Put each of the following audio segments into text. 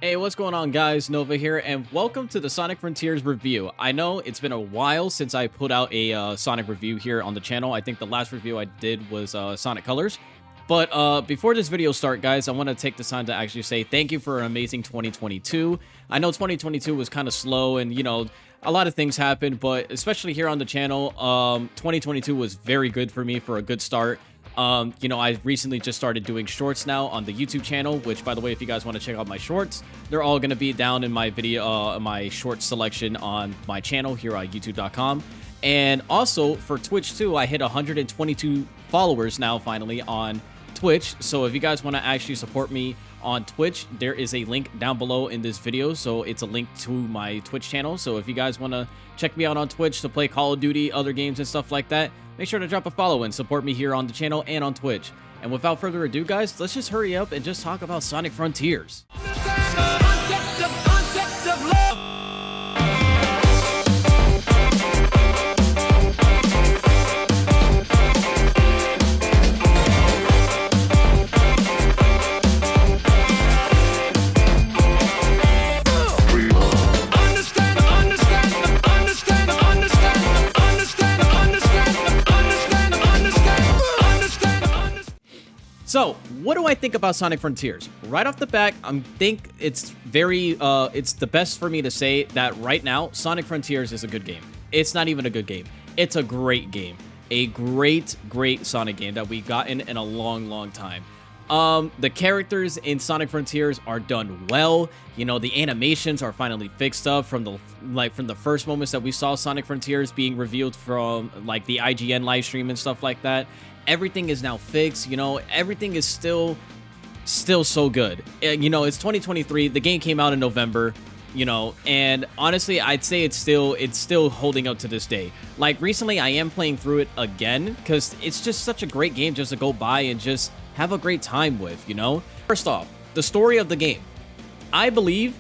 Hey, what's going on, guys? Nova here, and welcome to the Sonic Frontiers review. I know it's been a while since I put out a Sonic review here on the channel. I think the last review I did was Sonic Colors. But before this video start, guys, I want to take this time to actually say thank you for an amazing 2022. I know 2022 was kind of slow and, a lot of things happened, but especially here on the channel, 2022 was very good for me for a good start. I recently just started doing shorts now on the YouTube channel, which, by the way, if you guys want to check out my shorts, they're all going to be down in my video, my short selection on my channel here on youtube.com. And also for Twitch too, I hit 122 followers now finally on Twitch. So if you guys want to actually support me on Twitch, there is a link down below in this video. So it's a link to my Twitch channel. So if you guys want to check me out on Twitch to play Call of Duty, other games and stuff like that, make sure to drop a follow and support me here on the channel and on Twitch. And without further ado, guys, let's just hurry up and just talk about Sonic Frontiers. So, what do I think about Sonic Frontiers? Right off the bat, I think it's it's the best for me to say that right now, Sonic Frontiers is a good game. It's not even a good game. It's a great game. A great Sonic game that we've gotten in a long time. The characters in Sonic Frontiers are done well. The animations are finally fixed up from the first moments that we saw Sonic Frontiers being revealed from the IGN live stream and stuff like that. Everything is now fixed. Everything is still so good. It's 2023. The game came out in November. And honestly, I'd say it's still holding up to this day. Recently, I am playing through it again because it's just such a great game just to go by and just have a great time with. First off, the story of the game. I believe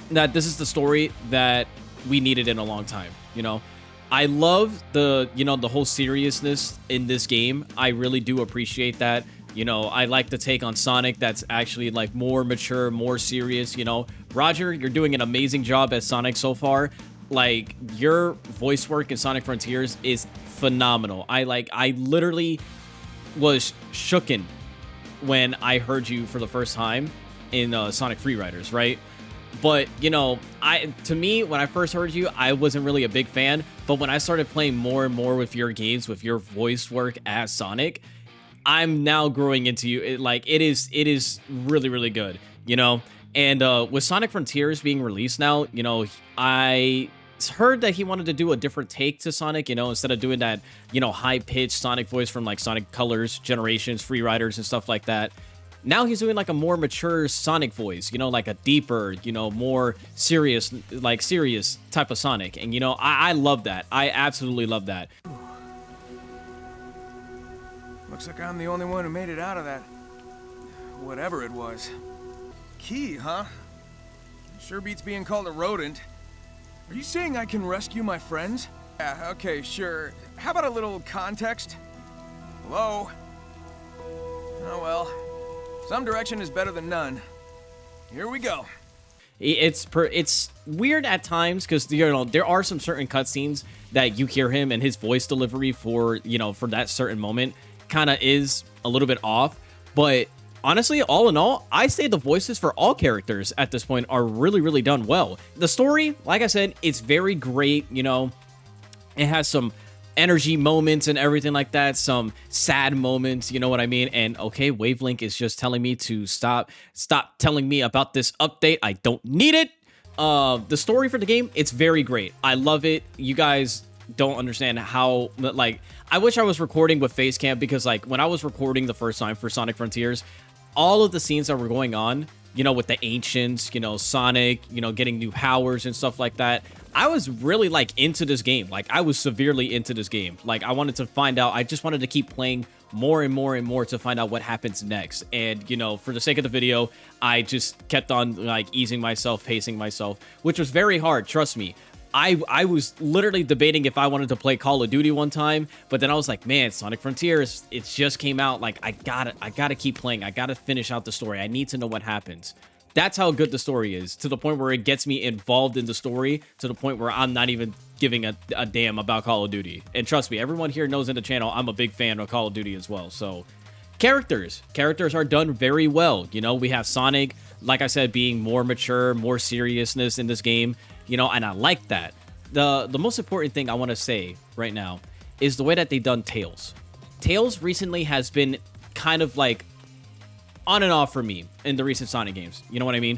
that this is the story that we needed in a long time. I love the whole seriousness in this game. I really do appreciate that. I like the take on Sonic that's actually more mature, more serious. Roger, you're doing an amazing job as Sonic so far. Your voice work in Sonic Frontiers is phenomenal. I literally was shooken when I heard you for the first time in Sonic Freeriders, right? But, to me, when I first heard you, I wasn't really a big fan. But when I started playing more and more with your games, with your voice work as Sonic, I'm now growing into you. It is really good, And with Sonic Frontiers being released now, I heard that he wanted to do a different take to Sonic, instead of doing that, high-pitched Sonic voice from Sonic Colors, Generations, Freeriders, and stuff like that. Now he's doing a more mature Sonic voice, a deeper, more serious, serious type of Sonic. And, I love that. I absolutely love that. Looks like I'm the only one who made it out of that. Whatever it was. Key, huh? Sure beats being called a rodent. Are you saying I can rescue my friends? Yeah, okay, sure. How about a little context? Hello? Oh well. Some direction is better than none. Here we go. It's weird at times because there are some certain cutscenes that you hear him and his voice delivery for that certain moment kind of is a little bit off. But honestly, all in all, I say the voices for all characters at this point are really done well. The story, like I said, it's very great. It has some energy moments and everything like that, some sad moments, you know what I mean? And okay, Wavelink is just telling me to stop telling me about this update. I don't need it. The story for the game, it's very great. I love it. You guys don't understand how, I wish I was recording with Facecam because when I was recording the first time for Sonic Frontiers, all of the scenes that were going on, with the ancients, Sonic, getting new powers and stuff like that, I was really into this game. I was severely into this game. I wanted to find out. I just wanted to keep playing more and more to find out what happens next. And, for the sake of the video, I just kept on easing myself, pacing myself, which was very hard. Trust me. I was literally debating if I wanted to play Call of Duty one time, but then I was like, man, Sonic Frontiers, it just came out. I gotta keep playing. I gotta finish out the story. I need to know what happens. That's how good the story is, to the point where it gets me involved in the story, to the point where I'm not even giving a damn about Call of Duty. And trust me, everyone here knows in the channel, I'm a big fan of Call of Duty as well. So characters are done very well. You know, we have Sonic, like I said, being more mature, more seriousness in this game, you know, and I like that. The most important thing I want to say right now is the way that they've done Tails. Tails recently has been kind of like on and off for me in the recent Sonic games. You know what I mean?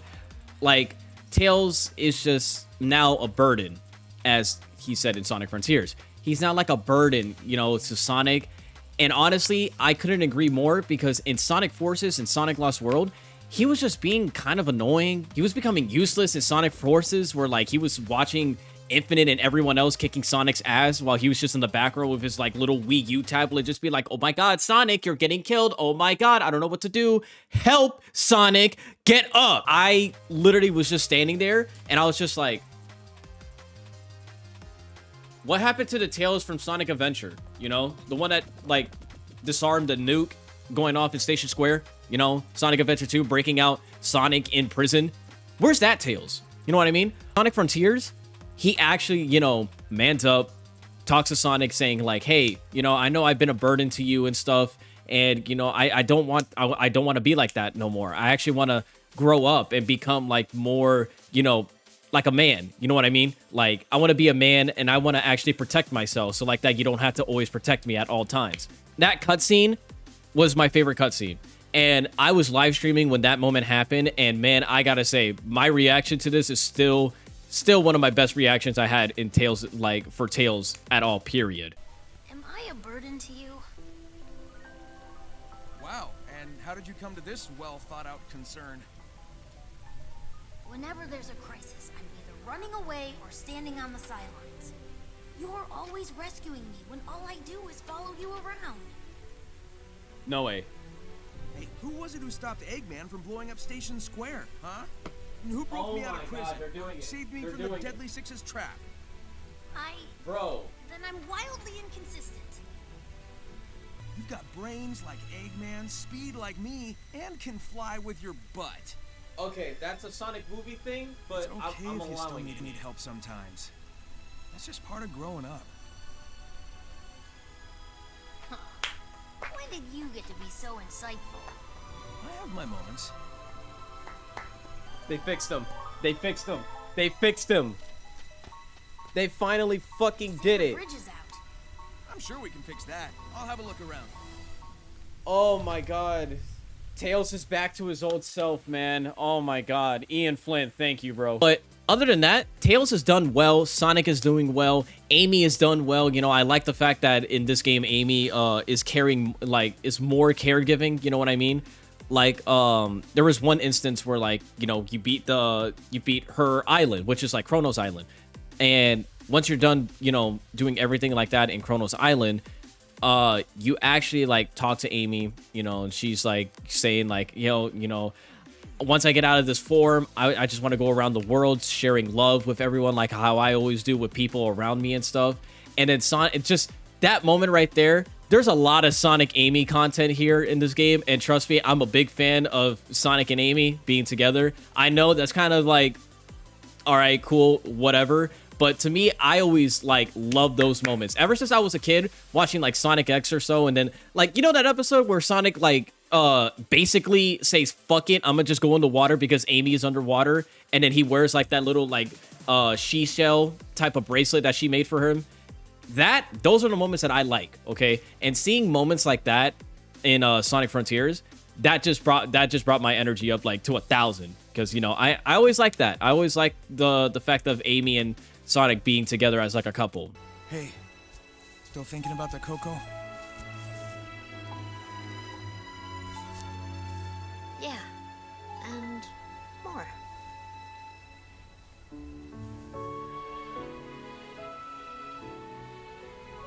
Like, Tails is just now a burden, as he said in Sonic Frontiers. He's not like a burden, you know, to Sonic. And honestly, I couldn't agree more, because in Sonic Forces and Sonic Lost World, he was just being kind of annoying. He was becoming useless in Sonic Forces, where like he was watching Infinite and everyone else kicking Sonic's ass while he was just in the back row with his like little Wii U tablet, just be like, oh my god, Sonic, you're getting killed. Oh my god, I don't know what to do. Help, Sonic, get up. I literally was just standing there and I was just like, what happened to the Tails from Sonic Adventure? You know, the one that like disarmed the nuke going off in Station Square, you know, Sonic Adventure 2 breaking out Sonic in prison. Where's that Tails? You know what I mean? Sonic Frontiers, he actually, you know, mans up, talks to Sonic saying like, hey, you know I've been a burden to you and stuff. And, you know, I don't want to be like that no more. I actually want to grow up and become like more, you know, like a man. You know what I mean? Like, I want to be a man and I want to actually protect myself. So like that, you don't have to always protect me at all times. That cutscene was my favorite cutscene. And I was live streaming when that moment happened. And man, I gotta say, my reaction to this is still one of my best reactions I had in Tails, like for Tails at all, period. Am I a burden to you? Wow, and how did you come to this well thought out concern? Whenever there's a crisis, I'm either running away or standing on the sidelines. You're always rescuing me when all I do is follow you around. No way. Hey, who was it who stopped Eggman from blowing up Station Square, huh? And who broke me out of prison? Saved me from the Deadly Six's trap? Bro. Then I'm wildly inconsistent. You've got brains like Eggman, speed like me, and can fly with your butt. Okay, that's a Sonic movie thing, but it's okay I'm if you still allowing need it. help sometimes. That's just part of growing up. Huh. When did you get to be so insightful? I have my moments. They fixed him. They fixed him. They fixed him. They finally fucking did it. The bridge is out. I'm sure we can fix that. I'll have a look around. Oh my god. Tails is back to his old self, man. Oh my god. Ian Flint, thank you, bro. But other than that, Tails has done well. Sonic is doing well. Amy has done well. You know, I like the fact that in this game, Amy is carrying, like, is more caregiving. You know what I mean? Like, there was one instance where, like, you know, you beat her island, which is like Chronos Island. And once you're done, you know, doing everything like that in Chronos Island, you actually like talk to Amy, you know, and she's like saying like, you know, once I get out of this form, I just want to go around the world sharing love with everyone, like how I always do with people around me and stuff. And then it's just that moment right there. There's a lot of Sonic Amy content here in this game, and trust me, I'm a big fan of Sonic and Amy being together. I know that's kind of like, all right, cool, whatever. But to me, I always like love those moments. Ever since I was a kid watching like Sonic X or so, and then like, you know, that episode where Sonic like basically says fuck it, I'm gonna just go in the water because Amy is underwater, and then he wears like that little like she shell type of bracelet that she made for him. Those are the moments that I like, okay? And seeing moments like that in Sonic Frontiers, that just brought my energy up like to 1,000, because, you know, I always like that. I always like the fact of Amy and Sonic being together as like a couple. Hey, still thinking about the Coco? Yeah, and more.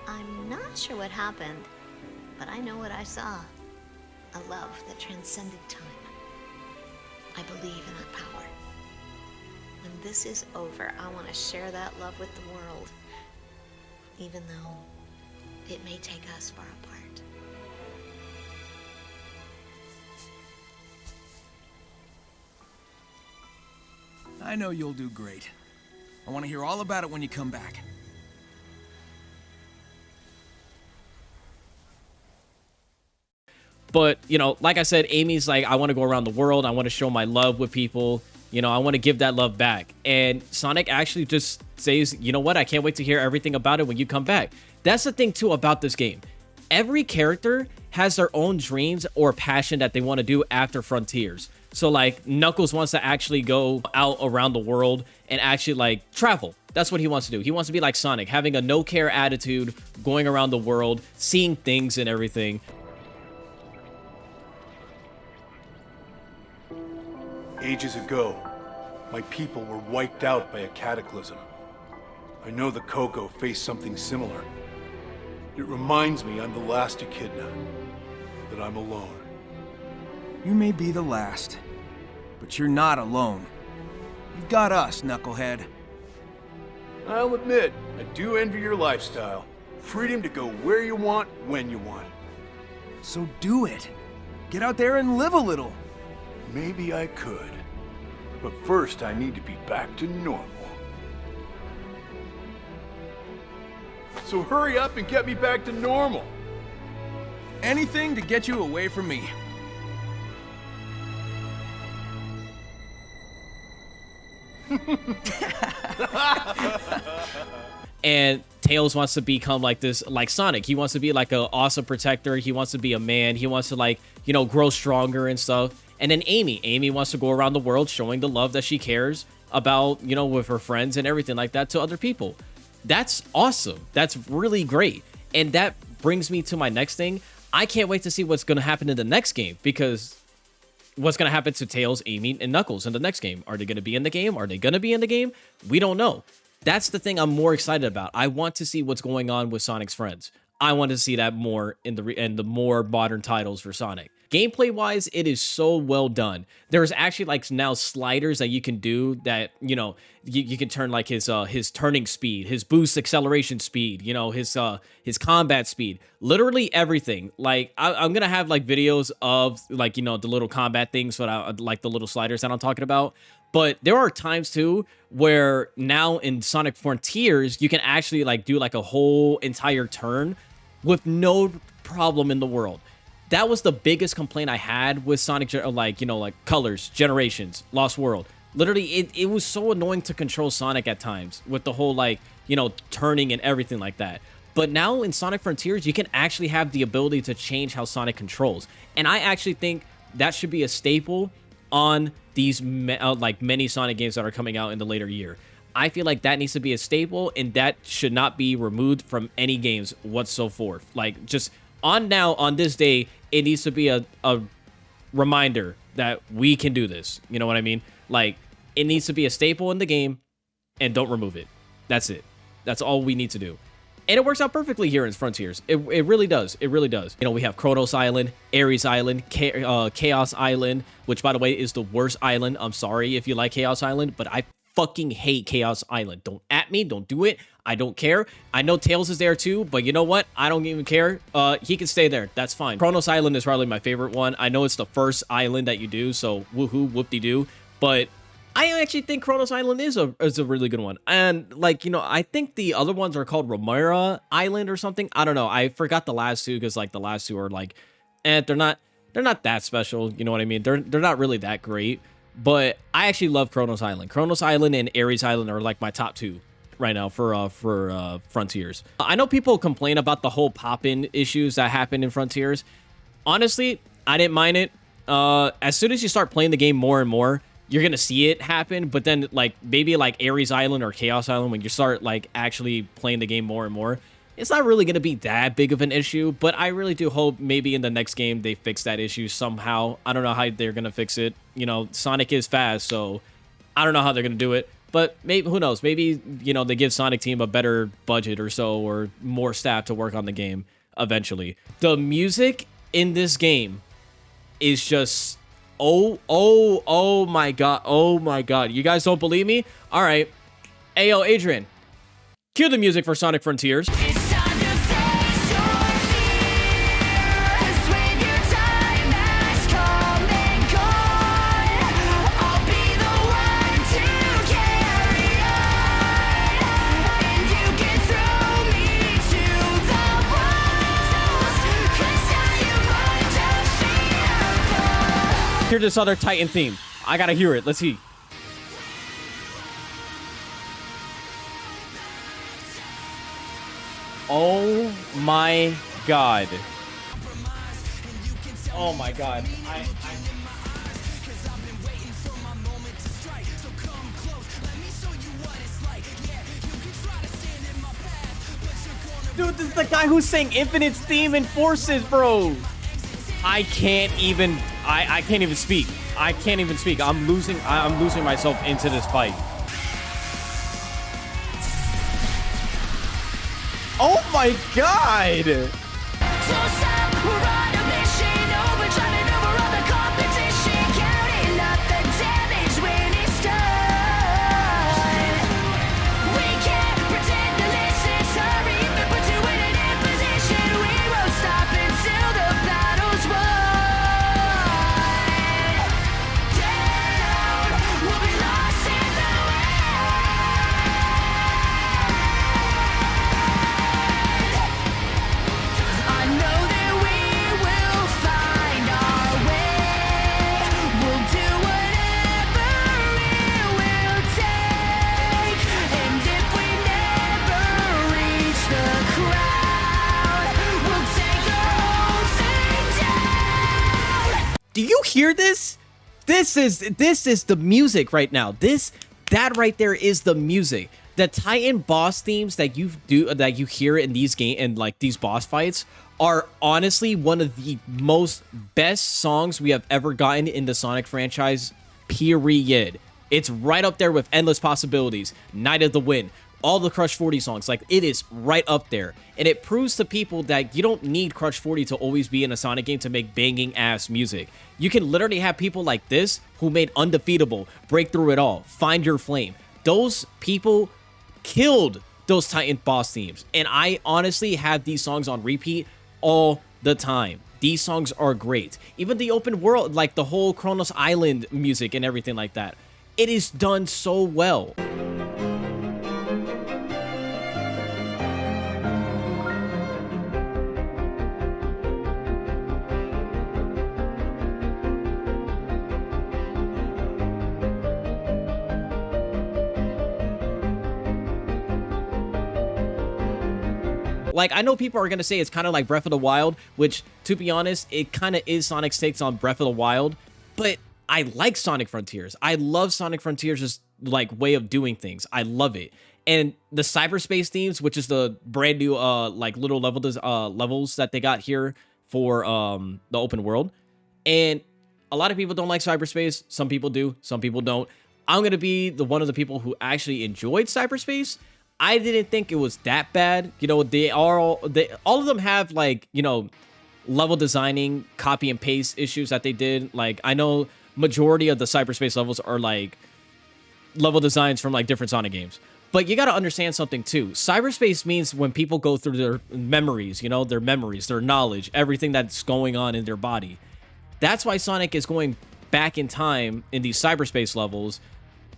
I'm not sure what happened, but I know what I saw. A love that transcended time. I believe in that power. When this is over, I want to share that love with the world, even though it may take us far apart. I know you'll do great. I want to hear all about it when you come back. But, you know, like I said, Amy's like, I want to go around the world. I want to show my love with people. You know, I want to give that love back. And Sonic actually just says, you know what? I can't wait to hear everything about it when you come back. That's the thing, too, about this game. Every character has their own dreams or passion that they want to do after Frontiers. So, like, Knuckles wants to actually go out around the world and actually, like, travel. That's what he wants to do. He wants to be like Sonic, having a no-care attitude, going around the world, seeing things and everything. Ages ago, my people were wiped out by a cataclysm. I know the Coco faced something similar. It reminds me I'm the last Echidna, that I'm alone. You may be the last, but you're not alone. You've got us, Knucklehead. I'll admit, I do envy your lifestyle. Freedom to go where you want, when you want. So do it. Get out there and live a little. Maybe I could. But first, I need to be back to normal. So hurry up and get me back to normal. Anything to get you away from me. And Tails wants to become like this, like Sonic. He wants to be like an awesome protector. He wants to be a man. He wants to, like, you know, grow stronger and stuff. And then Amy wants to go around the world showing the love that she cares about, you know, with her friends and everything like that to other people. That's awesome. That's really great. And that brings me to my next thing. I can't wait to see what's going to happen in the next game, because what's going to happen to Tails, Amy, and Knuckles in the next game? Are they going to be in the game? Are they going to be in the game? We don't know. That's the thing I'm more excited about. I want to see what's going on with Sonic's friends. I want to see that more in the more modern titles for Sonic. Gameplay wise, it is so well done. There's actually like now sliders that you can do that, you know, you can turn like his turning speed, his boost acceleration speed, you know, his combat speed, literally everything. Like I'm gonna have like videos of, like, you know, the little combat things, but like the little sliders that I'm talking about. But there are times too where now in Sonic Frontiers, you can actually like do like a whole entire turn with no problem in the world. That was the biggest complaint I had with Sonic, like, you know, like Colors, Generations, Lost World. Literally, it was so annoying to control Sonic at times with the whole, like, you know, turning and everything like that. But now in Sonic Frontiers, you can actually have the ability to change how Sonic controls. And I actually think that should be a staple on these like many Sonic games that are coming out in the later year. I feel like that needs to be a staple, and that should not be removed from any games whatsoever. Like, just on this day, it needs to be a reminder that we can do this. You know what I mean? Like, it needs to be a staple in the game, and don't remove it. That's it. That's all we need to do. And it works out perfectly here in Frontiers. It really does. It really does. You know, we have Kronos Island, Ares Island, Chaos Island, which, by the way, is the worst island. I'm sorry if you like Chaos Island, but I fucking hate Chaos Island. Don't at me. Don't do it. I don't care. I know Tails is there too, but you know what? I don't even care. He can stay there. That's fine. Kronos Island is probably my favorite one. I know it's the first island that you do, so woohoo, whoop-de-doo. But I actually think Kronos Island is a really good one. And, like, you know, I think the other ones are called Ramira Island or something. I don't know. I forgot the last two, because, like, the last two are like, they're not that special. You know what I mean? They're not really that great. But I actually love Kronos Island. Kronos Island and Ares Island are like my top two right now for Frontiers. I know people complain about the whole pop-in issues that happen in Frontiers. Honestly, I didn't mind it. As soon as you start playing the game more and more, you're gonna see it happen. But then, like, maybe like Ares Island or Chaos Island, when you start like actually playing the game more and more, it's not really gonna be that big of an issue. But I really do hope maybe in the next game they fix that issue somehow. I don't know how they're gonna fix it. You know, Sonic is fast, so I don't know how they're gonna do it. But maybe, who knows? Maybe, you know, they give Sonic Team a better budget or so, or more staff to work on the game eventually. The music in this game is just, oh my god. You guys don't believe me? All right. Hey, yo, Adrian, cue the music for Sonic Frontiers. It's time to face your fears. When your time has come and gone, I'll be the one to this other Titan theme. I gotta hear it. Let's see. Oh my god. Oh my god. Dude, this is the guy who sang Infinite's theme in Forces, bro. I can't even speak. I can't even speak. I'm losing myself into this fight. Oh my god! So stop, we're on a mission, overtime over all the competition, counting up the damage when it's done. We can't pretend to listen, sorry if it puts you in an imposition. We won't stop until the battle's won. Down, we'll be lost in the I know that we will find our way. We'll do whatever it will take. And if we never reach the crowd, we'll take the whole thing down. Do you hear this? This is the music right now. That right there is the music. The Titan boss themes that you hear in these like these boss fights are honestly one of the most best songs we have ever gotten in the Sonic franchise, period. It's right up there with Endless Possibilities, Night of the Wind, all the Crush 40 songs. Like, it is right up there. And it proves to people that you don't need Crush 40 to always be in a Sonic game to make banging ass music. You can literally have people like this who made Undefeatable, Break Through It All, Find Your Flame. Those people killed those Titan boss themes. And I honestly have these songs on repeat all the time. These songs are great. Even the open world, like the whole Kronos Island music and everything like that. It is done so well. Like, I know people are going to say it's kind of like Breath of the Wild, which, to be honest, it kind of is Sonic's takes on Breath of the Wild, but I like Sonic Frontiers. I love Sonic Frontiers' like way of doing things. I love it. And the Cyberspace themes, which is the brand new like little levels that they got here for the open world. And a lot of people don't like Cyberspace. Some people do, some people don't. I'm going to be one of the people who actually enjoyed Cyberspace. I didn't think it was that bad. You know, all of them have, like, you know, level designing, copy and paste issues that they did. Like, I know majority of the Cyberspace levels are like level designs from like different Sonic games. But you got to understand something too. Cyberspace means when people go through their memories, you know, their knowledge, everything that's going on in their body. That's why Sonic is going back in time in these Cyberspace levels,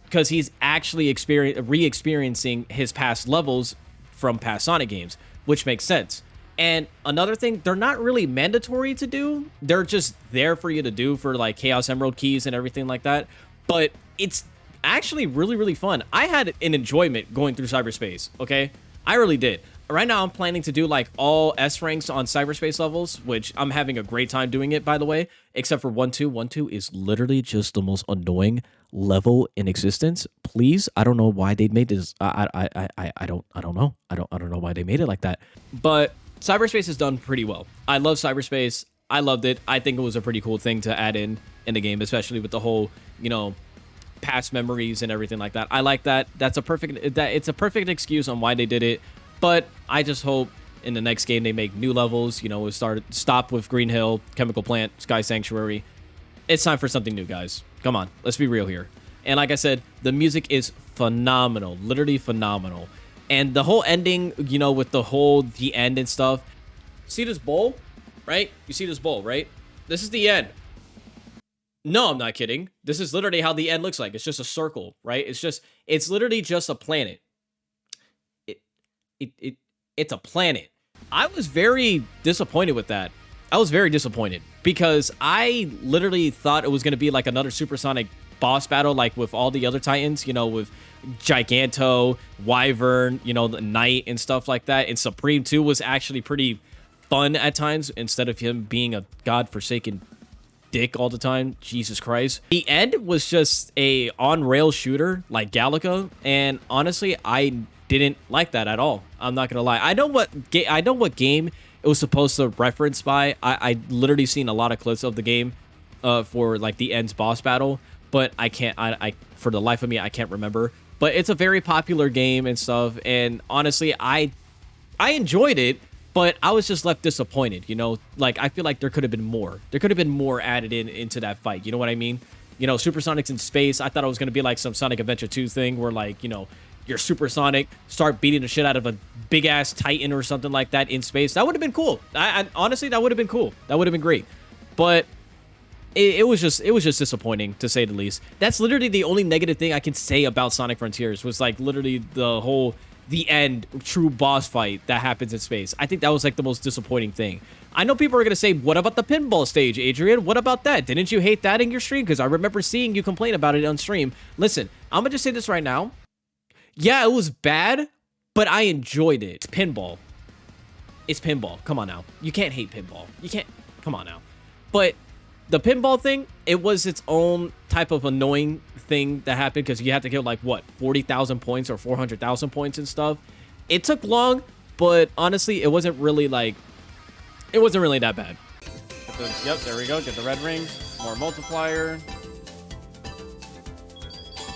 because he's actually re-experiencing his past levels from past Sonic games, which makes sense. And another thing, they're not really mandatory to do. They're just there for you to do for like Chaos Emerald keys and everything like that. But it's actually really, really fun. I had an enjoyment going through Cyberspace, okay? I really did. Right now, I'm planning to do like all S ranks on Cyberspace levels, which I'm having a great time doing it, by the way, except for 1-2. 1-2 is literally just the most annoying level in existence. Please, I don't know why they made this. I don't know. I don't know why they made it like that. But Cyberspace is done pretty well. I love Cyberspace. I loved it. I think it was a pretty cool thing to add in the game, especially with the whole, you know, past memories and everything like that. I like that. It's a perfect excuse on why they did it. But I just hope in the next game they make new levels. You know, we stop with Green Hill, Chemical Plant, Sky Sanctuary. It's time for something new, guys. Come on, let's be real here. And like I said, the music is phenomenal, literally phenomenal. And the whole ending, you know, with the end and stuff. See this bowl, right? You see this bowl, right? This is the end. No, I'm not kidding. This is literally how the end looks like. It's just a circle, right? It's literally just a planet. It's a planet. I was very disappointed with that. I was very disappointed because I literally thought it was going to be like another supersonic boss battle, like with all the other Titans, you know, with Giganto, Wyvern, you know, the Knight and stuff like that. And Supreme 2 was actually pretty fun at times instead of him being a godforsaken dick all the time. Jesus Christ. The end was just a on-rail shooter like Galaga, and honestly, I didn't like that at all. I'm not gonna lie. I know what game it was supposed to reference by. I literally seen a lot of clips of the game for like the end's boss battle, but I can't. I for the life of me I can't remember. But it's a very popular game and stuff, and honestly, I enjoyed it. But I was just left disappointed, you know? Like, I feel like there could have been more. There could have been more added into that fight. You know what I mean? You know, Supersonics in space. I thought it was going to be like some Sonic Adventure 2 thing where, like, you know, you're Supersonic, start beating the shit out of a big-ass Titan or something like that in space. That would have been cool. I honestly, that would have been cool. That would have been great. But it was just disappointing, to say the least. That's literally the only negative thing I can say about Sonic Frontiers was, like, literally the end true boss fight that happens in space. I think that was like the most disappointing thing. I know people are going to say, what about the pinball stage, Adrian? What about that? Didn't you hate that in your stream? Because I remember seeing you complain about it on stream. Listen, I'm going to just say this right now. Yeah, it was bad, but I enjoyed it. It's pinball. It's pinball. Come on now. You can't hate pinball. You can't. Come on now. But the pinball thing, it was its own type of annoying thing that happened because you had to get like what 40,000 points or 400,000 points and stuff. It took long, but honestly, it wasn't really that bad. Yep, there we go. Get the red ring, more multiplier.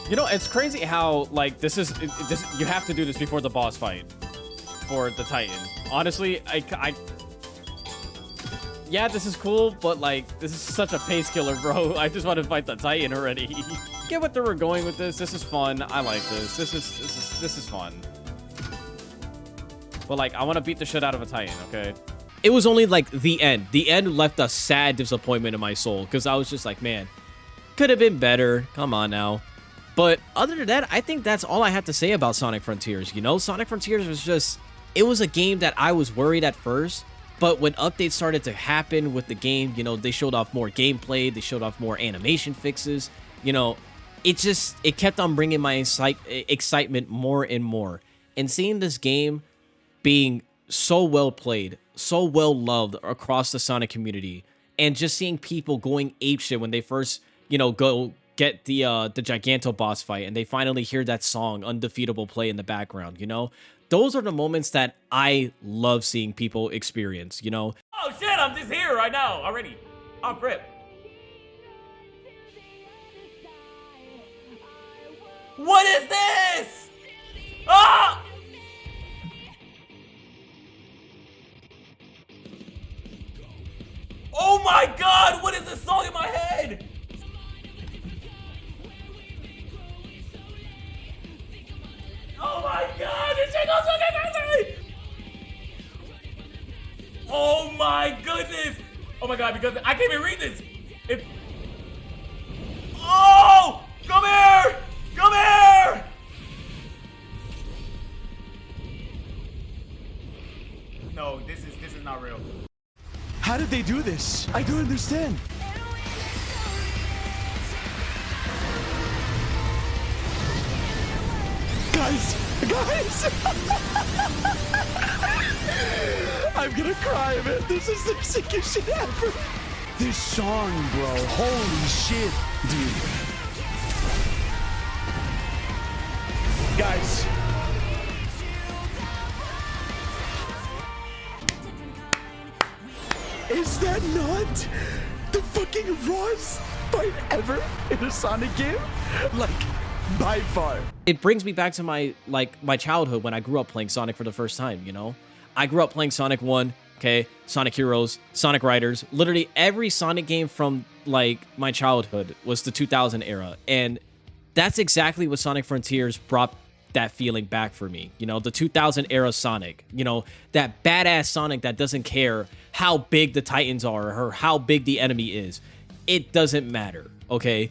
You know, it's crazy how like this you have to do this before the boss fight for the Titan. Honestly, yeah, this is cool, but like this is such a pace killer, bro. I just want to fight the Titan already. Get what they were going with this. This is fun. I like this. This is fun. But like, I want to beat the shit out of a Titan. Okay. It was only like the end. The end left a sad disappointment in my soul because I was just like, man, could have been better. Come on now. But other than that, I think that's all I had to say about Sonic Frontiers. You know, Sonic Frontiers was just, it was a game that I was worried at first. But when updates started to happen with the game, you know, they showed off more gameplay, they showed off more animation fixes, you know, it kept on bringing my excitement more and more. And seeing this game being so well played, so well loved across the Sonic community, and just seeing people going apeshit when they first, you know, go get the Giganto boss fight and they finally hear that song, Undefeatable, play in the background, you know? Those are the moments that I love seeing people experience, you know? Oh shit, I'm just here right now already. Off rip. What is this? Ah! Oh my god, what is this song in my head? Oh my god, this shit goes so crazy! Oh my goodness! Oh my god, because I can't even read this! Oh! Come here! Come here! No, this is not real. How did they do this? I don't understand. Guys! I'm gonna cry, man. This is the sickest shit ever. This song, bro. Holy shit, dude. Guys. Is that not the fucking rawest fight ever in a Sonic game? Like, by far. It brings me back to my childhood when I grew up playing Sonic for the first time, you know? I grew up playing Sonic 1, okay? Sonic Heroes, Sonic Riders. Literally every Sonic game from, like, my childhood was the 2000 era. And that's exactly what Sonic Frontiers brought that feeling back for me. You know, the 2000 era Sonic. You know, that badass Sonic that doesn't care how big the Titans are or how big the enemy is. It doesn't matter, okay?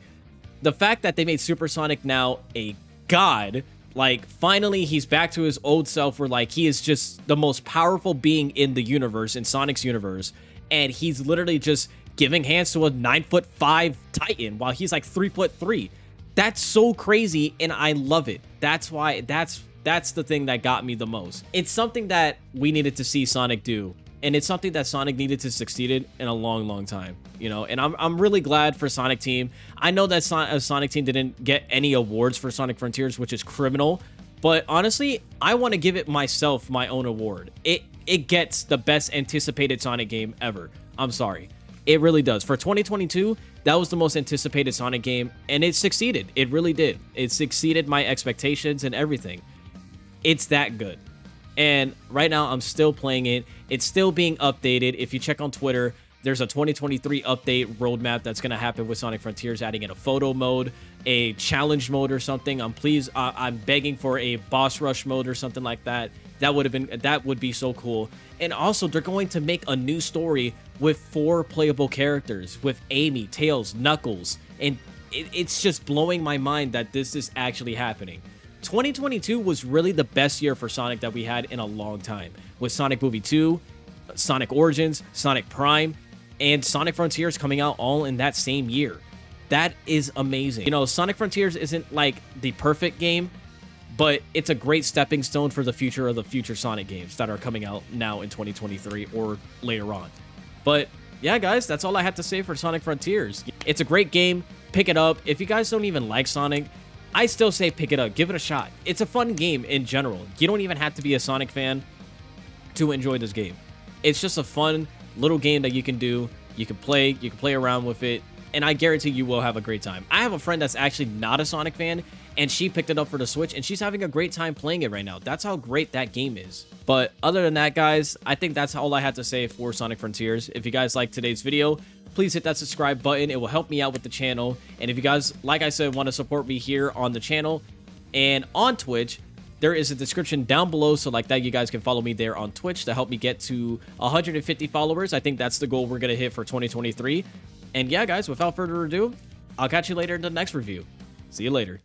The fact that they made Supersonic now a god, like, finally he's back to his old self where, like, he is just the most powerful being in the universe, in Sonic's universe, and he's literally just giving hands to a 9'5" Titan while he's like 3'3". That's so crazy, and I love it. That's why that's the thing that got me the most. It's something that we needed to see Sonic do, and it's something that Sonic needed to succeed in a long time, you know. And I'm really glad for Sonic Team. I know that Sonic Team didn't get any awards for Sonic Frontiers, which is criminal, but honestly, I want to give it myself my own award. It gets the best anticipated Sonic game ever. I'm sorry. It really does. For 2022, that was the most anticipated Sonic game, and it succeeded. It really did. It exceeded my expectations and everything. It's that good. And right now, I'm still playing it. It's still being updated. If you check on Twitter, there's a 2023 update roadmap that's going to happen with Sonic Frontiers, adding in a photo mode, a challenge mode or something. I'm begging for a boss rush mode or something like that. That would be so cool. And also, they're going to make a new story with 4 playable characters, with Amy, Tails, Knuckles, and it's just blowing my mind that this is actually happening. 2022 was really the best year for Sonic that we had in a long time, with Sonic Movie 2, Sonic Origins, Sonic Prime, and Sonic Frontiers coming out all in that same year. That is amazing. You know, Sonic Frontiers isn't like the perfect game, but it's a great stepping stone for the future of the future Sonic games that are coming out now in 2023 or later on. But yeah, guys, that's all I have to say for Sonic Frontiers. It's a great game. Pick it up. If you guys don't even like Sonic, I still say pick it up. Give it a shot. It's a fun game in general. You don't even have to be a Sonic fan to enjoy this game. It's just a fun little game that you can do. You can play around with it, and I guarantee you will have a great time. I have a friend that's actually not a Sonic fan, and she picked it up for the Switch, and she's having a great time playing it right now. That's how great that game is. But other than that, guys, I think that's all I had to say for Sonic Frontiers. If you guys liked today's video, please hit that subscribe button. It will help me out with the channel. And if you guys, like I said, want to support me here on the channel and on Twitch, there is a description down below, so like that, you guys can follow me there on Twitch to help me get to 150 followers. I think that's the goal we're going to hit for 2023. And yeah, guys, without further ado, I'll catch you later in the next review. See you later.